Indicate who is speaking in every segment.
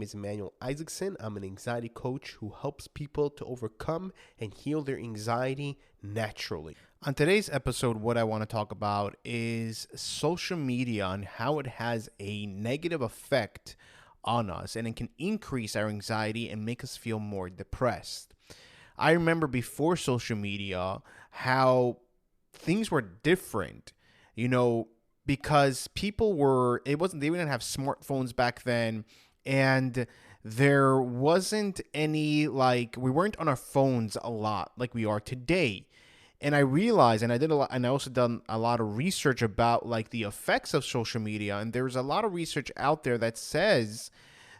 Speaker 1: name is Emmanuel Isaacson. I'm an anxiety coach who helps people to overcome and heal their anxiety naturally.
Speaker 2: On today's episode, what I want to talk about is social media and how it has a negative effect on us, and it can increase our anxiety and make us feel more depressed. I remember before social media how things were different, because they didn't have smartphones back then, and there wasn't any, we weren't on our phones a lot like we are today. And I realized, and I also done a lot of research about the effects of social media, and there's a lot of research out there that says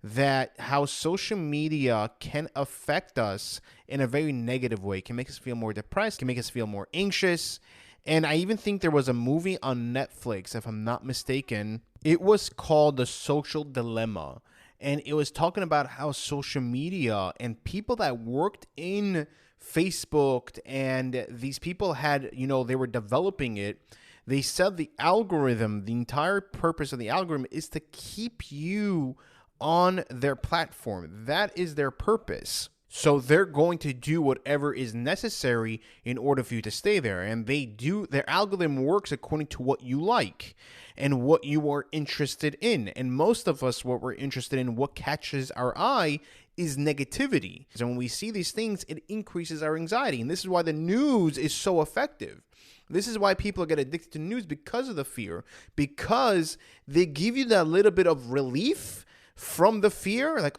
Speaker 2: that how social media can affect us in a very negative way. It can make us feel more depressed, can make us feel more anxious. And I even think there was a movie on Netflix, if I'm not mistaken. It was called The Social Dilemma. And it was talking about how social media and people that worked in Facebook, and these people had, they were developing it. They said the entire purpose of the algorithm is to keep you on their platform. That is their purpose. So they're going to do whatever is necessary in order for you to stay there. And their algorithm works according to what you like and what you are interested in. And most of us, what we're interested in, what catches our eye, is negativity. So when we see these things, it increases our anxiety. And this is why the news is so effective. This is why people get addicted to news, because of the fear, because they give you that little bit of relief from the fear,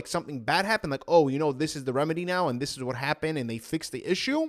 Speaker 2: something bad happened, this is the remedy now, and this is what happened, and they fixed the issue.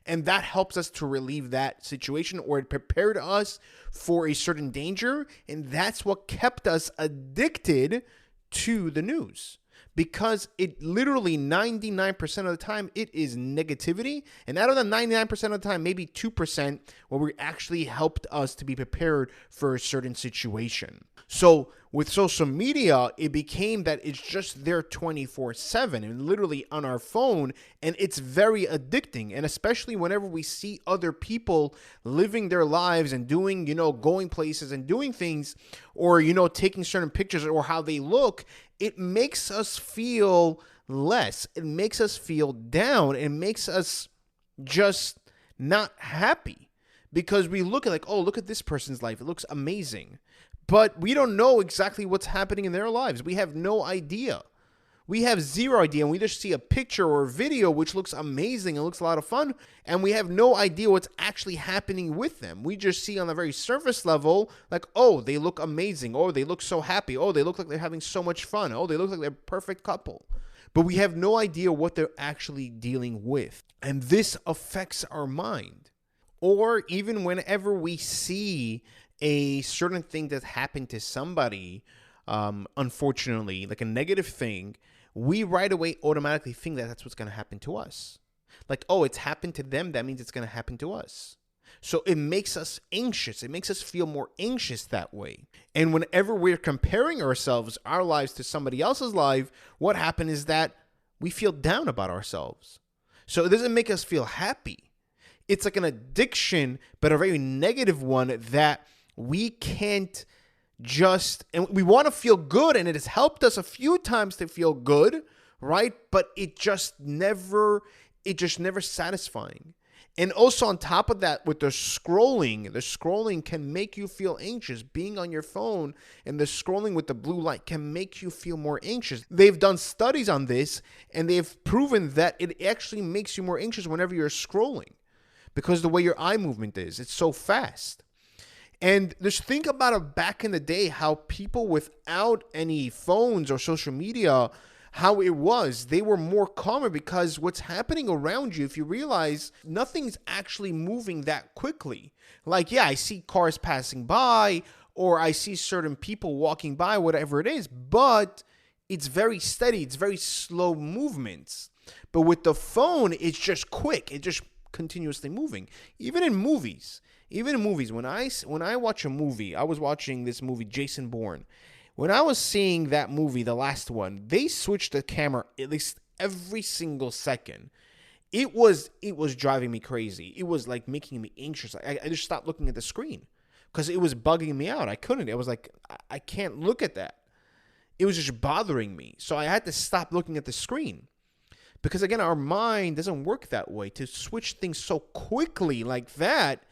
Speaker 2: And that helps us to relieve that situation, or it prepared us for a certain danger. And that's what kept us addicted to the news, because it literally 99% of the time it is negativity. And out of the 99% of the time, maybe 2% where we actually helped us to be prepared for a certain situation. So with social media, it became that it's just there 24/7 and literally on our phone, and it's very addicting. And especially whenever we see other people living their lives and doing, going places and doing things, or, taking certain pictures or how they look, it makes us feel less. It makes us feel down. It makes us just not happy, because we look at look at this person's life. It looks amazing. But we don't know exactly what's happening in their lives. We have no idea. We have zero idea. And we just see a picture or a video which looks amazing and looks a lot of fun. And we have no idea what's actually happening with them. We just see on the very surface level, they look amazing. Oh, they look so happy. Oh, they look like they're having so much fun. Oh, they look like they're a perfect couple. But we have no idea what they're actually dealing with. And this affects our mind. Or even whenever we see a certain thing that happened to somebody, unfortunately, like a negative thing, we right away automatically think that that's what's going to happen to us. It's happened to them, that means it's going to happen to us. So it makes us anxious. It makes us feel more anxious that way. And whenever we're comparing our lives to somebody else's life, what happens is that we feel down about ourselves. So it doesn't make us feel happy. It's like an addiction, but a very negative one that we can't and we want to feel good, and it has helped us a few times to feel good, right? But it just never satisfying. And also on top of that, with the scrolling can make you feel anxious. Being on your phone and the scrolling with the blue light can make you feel more anxious. They've done studies on this, and they've proven that it actually makes you more anxious whenever you're scrolling, because the way your eye movement is, it's so fast. And just think about it back in the day, how people without any phones or social media, how it was. They were more calmer, because what's happening around you, if you realize, nothing's actually moving that quickly. I see cars passing by, or I see certain people walking by, whatever it is, but it's very steady. It's very slow movements. But with the phone, it's just quick. It's just continuously moving. Even in movies, when I watch a movie, I was watching this movie, Jason Bourne. When I was seeing that movie, the last one, they switched the camera at least every single second. It was driving me crazy. It was making me anxious. I just stopped looking at the screen because it was bugging me out. I couldn't. It was I can't look at that. it was just bothering me. So I had to stop looking at the screen. Because again, our mind doesn't work that way. To switch things so quickly like that,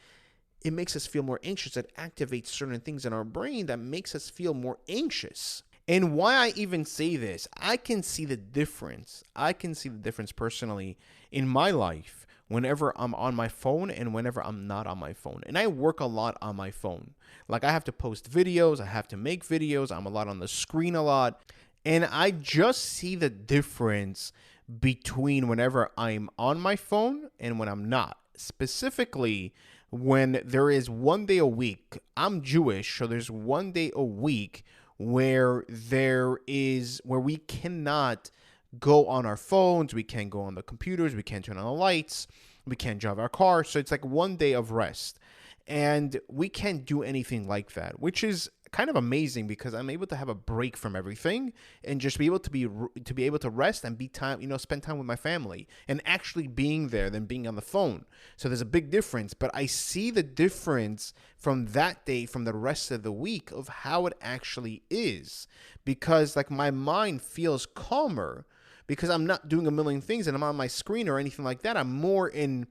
Speaker 2: it makes us feel more anxious. It activates certain things in our brain that makes us feel more anxious. And why I even say this, I can see the difference. I can see the difference personally in my life whenever I'm on my phone and whenever I'm not on my phone. And I work a lot on my phone. Like I have to post videos, I have to make videos, I'm a lot on the screen a lot. And I just see the difference between whenever I'm on my phone and when I'm not. Specifically, when there is one day a week, I'm Jewish, so there's one day a week where we cannot go on our phones, we can't go on the computers, we can't turn on the lights, we can't drive our car. So it's like one day of rest. And we can't do anything like that, which is kind of amazing because I'm able to have a break from everything and just be able to rest and spend time with my family and actually being there than being on the phone. So there's a big difference, but I see the difference from that day from the rest of the week of how it actually is, because like my mind feels calmer because I'm not doing a million things and I'm on my screen or anything like that. I'm more in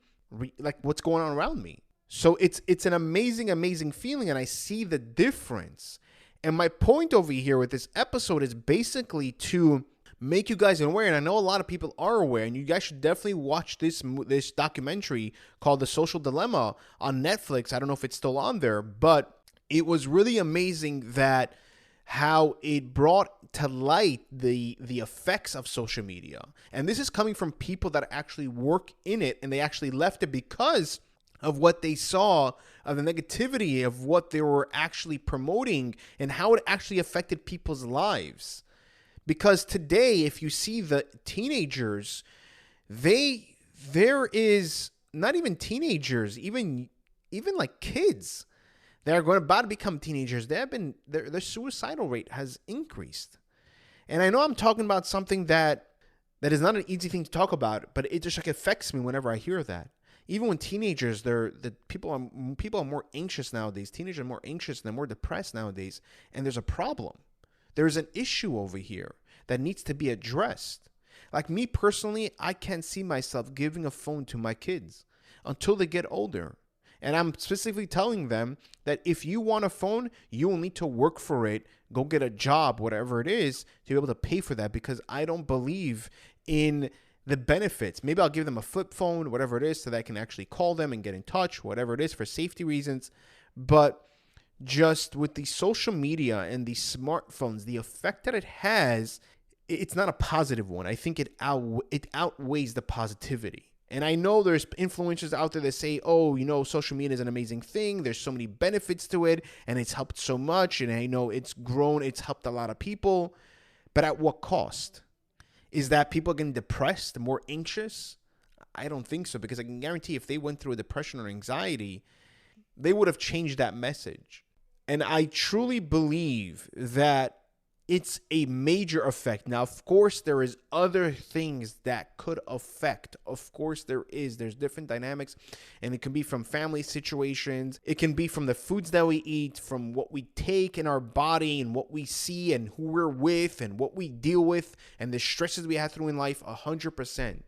Speaker 2: like what's going on around me. So it's an amazing feeling, and I see the difference. And my point over here with this episode is basically to make you guys aware, and I know a lot of people are aware, and you guys should definitely watch this documentary called The Social Dilemma on Netflix. I don't know if it's still on there, but it was really amazing that how it brought to light the effects of social media. And this is coming from people that actually work in it, and they actually left it because of what they saw, of the negativity of what they were actually promoting and how it actually affected people's lives. Because today, if you see the teenagers, there is not even teenagers, even like kids that are about to become teenagers. Their suicidal rate has increased. And I know I'm talking about something that is not an easy thing to talk about, but it just like affects me whenever I hear that. Even when teenagers, people are more anxious nowadays. Teenagers are more anxious and they're more depressed nowadays. And there's a problem. There's an issue over here that needs to be addressed. Like me personally, I can't see myself giving a phone to my kids until they get older. And I'm specifically telling them that if you want a phone, you will need to work for it, go get a job, whatever it is, to be able to pay for that, because I don't believe in the benefits. Maybe I'll give them a flip phone, whatever it is, so that I can actually call them and get in touch, whatever it is, for safety reasons. But just with the social media and the smartphones, the effect that it has, it's not a positive one. I think it outweighs the positivity. And I know there's influencers out there that say, oh, social media is an amazing thing. There's so many benefits to it, and it's helped so much. And I know it's grown. It's helped a lot of people. But at what cost? Is that people getting depressed, more anxious? I don't think so, because I can guarantee if they went through a depression or anxiety, they would have changed that message. And I truly believe that it's a major effect. Now, of course, there is other things that could affect. Of course, there's different dynamics, and it can be from family situations. It can be from the foods that we eat, from what we take in our body and what we see and who we're with and what we deal with and the stresses we have through in life, 100%.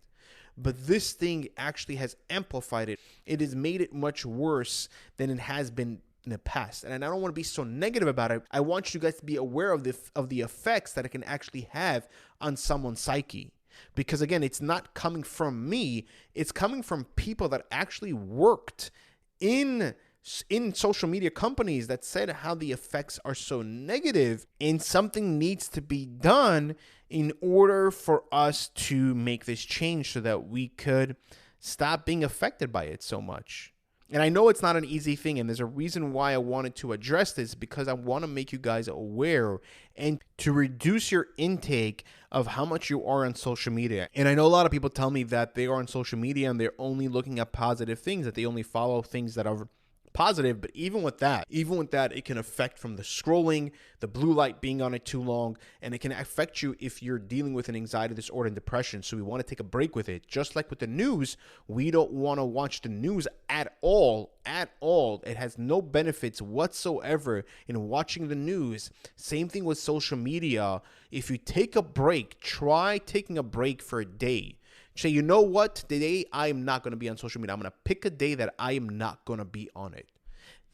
Speaker 2: But this thing actually has amplified it. It has made it much worse than it has been in the past. And I don't want to be so negative about it. I want you guys to be aware of the effects that it can actually have on someone's psyche. Because again, it's not coming from me. It's coming from people that actually worked in social media companies that said how the effects are so negative, and something needs to be done in order for us to make this change so that we could stop being affected by it so much. And I know it's not an easy thing, and there's a reason why I wanted to address this, because I want to make you guys aware and to reduce your intake of how much you are on social media. And I know a lot of people tell me that they are on social media and they're only looking at positive things, that they only follow things that are positive, but even with that, it can affect from the scrolling, the blue light being on it too long, and it can affect you if you're dealing with an anxiety disorder and depression. So we want to take a break with it. Just like with the news, we don't want to watch the news at all. It has no benefits whatsoever in watching the news. Same thing with social media. If you take a break, try taking a break for a day. Say, you know what? Today I am not going to be on social media. I'm going to pick a day that I am not going to be on it.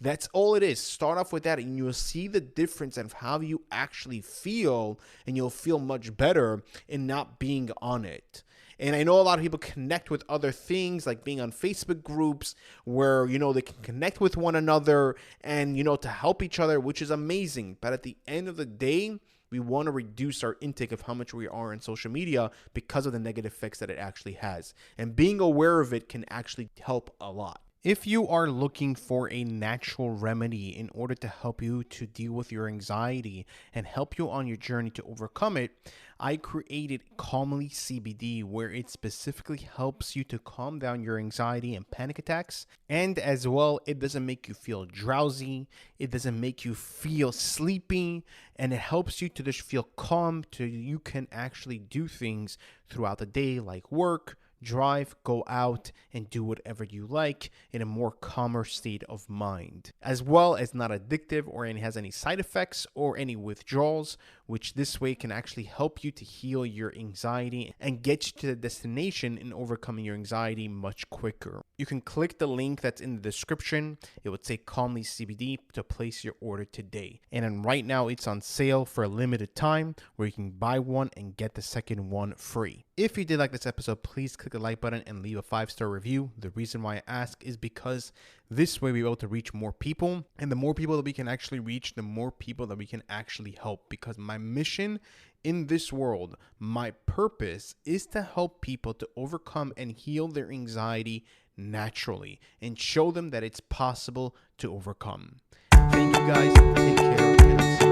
Speaker 2: That's all it is. Start off with that and you'll see the difference of how you actually feel, and you'll feel much better in not being on it. And I know a lot of people connect with other things, like being on Facebook groups where, they can connect with one another and, to help each other, which is amazing. But at the end of the day, we want to reduce our intake of how much we are on social media because of the negative effects that it actually has. And being aware of it can actually help a lot. If you are looking for a natural remedy in order to help you to deal with your anxiety and help you on your journey to overcome it, I created Calmly CBD, where it specifically helps you to calm down your anxiety and panic attacks. And as well, it doesn't make you feel drowsy. It doesn't make you feel sleepy. And it helps you to just feel calm so you can actually do things throughout the day, like work, drive, go out, and do whatever you like in a more calmer state of mind, as well as not addictive or has any side effects or any withdrawals, which this way can actually help you to heal your anxiety and get you to the destination in overcoming your anxiety much quicker. You can click the link that's in the description. It would say Calmly CBD to place your order today. And then right now it's on sale for a limited time where you can buy one and get the second one free. If you did like this episode, please click the like button and leave a 5-star review. The reason why I ask is because this way we're able to reach more people, and the more people that we can actually reach, the more people that we can actually help. Because my mission in this world, my purpose is to help people to overcome and heal their anxiety naturally and show them that it's possible to overcome. Thank you guys. Take care. And